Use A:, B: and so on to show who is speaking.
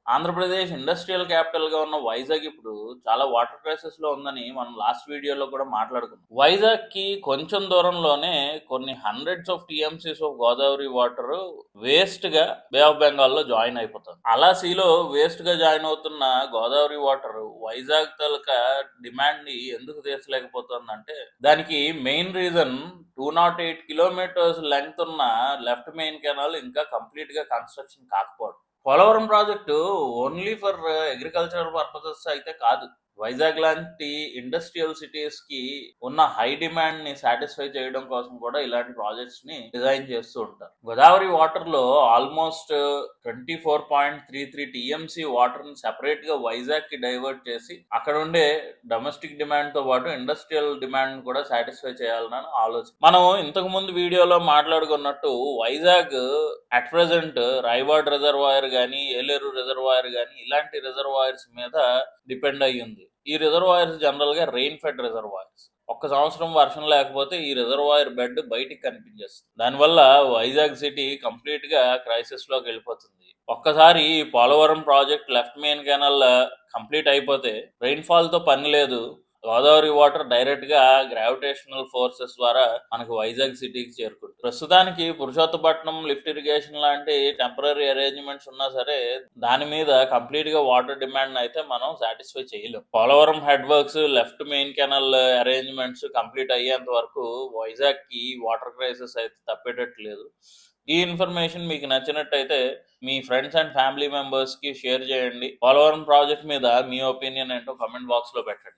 A: Andhra Pradesh industrial క్యాపిటల్‌గా ఉన్న వైజాగ్ ఇప్పుడు చాలా వాటర్ క్రైసిస్‌లో ఉందని మనం లాస్ట్ వీడియోలో కూడా మాట్లాడుకున్నాం. వైజాగ్‌కి కొంచెం దూరంలోనే కొన్ని hundreds of TMCs of Godavari water వేస్ట్‌గా బే ఆఫ్ బెంగాల్‌లో జాయిన్ అయిపోతుంది. అలా సీలో వేస్ట్‌గా జాయిన్ అవుతున్న గోదావరి వాటర్ వైజాగ్ తాలూకా డిమాండ్‌ని ఎందుకు తీర్చలేకపోతుందంటే దానికి మెయిన్ రీజన్ 208 కిలోమీటర్స్ లెంగ్త్ ఉన్న లెఫ్ట్ మెయిన్ కెనాల్ ఇంకా కంప్లీట్‌గా కన్‌స్ట్రక్షన్ కాకపోవడం. Polavaram project only for agricultural purposes అయితే కాదు. వైజాగ్ లాంటి ఇండస్ట్రియల్ సిటీస్ కి ఉన్న హై డిమాండ్ ని సాటిస్ఫై చేయడం కోసం కూడా ఇలాంటి ప్రాజెక్ట్స్ ని డిజైన్ చేస్తూ ఉంటారు. గోదావరి వాటర్ లో ఆల్మోస్ట్ 24.33 టీఎంసీ వాటర్ ని సెపరేట్ గా వైజాగ్ కి డైవర్ట్ చేసి అక్కడ ఉండే డొమెస్టిక్ డిమాండ్ తో పాటు ఇండస్ట్రియల్ డిమాండ్ కూడా సాటిస్ఫై చేయాలని ఆలోచన. మనం ఇంతకు ముందు వీడియోలో మాట్లాడుకున్నట్టు వైజాగ్ అట్ ప్రెసెంట్ రాయవాడ్ రిజర్వాయర్ కానీ ఏలేరు రిజర్వాయర్ కానీ ఇలాంటి రిజర్వాయర్స్ మీద డిపెండ్ అయ్యి ఉంది. ఈ రిజర్వాయర్స్ జనరల్ గా రెయిన్ ఫెడ్ రిజర్వాయర్స్. ఒక్క సంవత్సరం వర్షం లేకపోతే ఈ రిజర్వాయర్ బెడ్ బయటికి కనిపించేస్తుంది. దానివల్ల వైజాగ్ సిటీ కంప్లీట్ గా క్రైసిస్ లోకి వెళ్ళిపోతుంది. ఒక్కసారి ఈ Polavaram project left main canal complete అయిపోతే రెయిన్ ఫాల్ తో పని లేదు. గోదావరి వాటర్ డైరెక్ట్ గా గ్రావిటేషనల్ ఫోర్సెస్ ద్వారా మనకు వైజాగ్ సిటీకి చేరుకుంటుంది. ప్రస్తుతానికి పురుషోత్తపట్నం లిఫ్ట్ ఇరిగేషన్ లాంటి టెంపరీ అరేంజ్మెంట్స్ ఉన్నా సరే దాని మీద కంప్లీట్ గా వాటర్ డిమాండ్ అయితే మనం సాటిస్ఫై చేయలేం. Polavaram head works left main canal arrangements complete అయ్యేంత వరకు వైజాగ్ కి వాటర్ క్రైసిస్ అయితే తప్పేటట్లేదు. ఈ ఇన్ఫర్మేషన్ మీకు నచ్చినట్టయితే మీ ఫ్రెండ్స్ అండ్ ఫ్యామిలీ మెంబర్స్ కి షేర్ చేయండి. పోలవరం ప్రాజెక్ట్ మీద మీ ఒపీనియన్ ఏంటో కామెంట్ బాక్స్ లో పెట్టండి.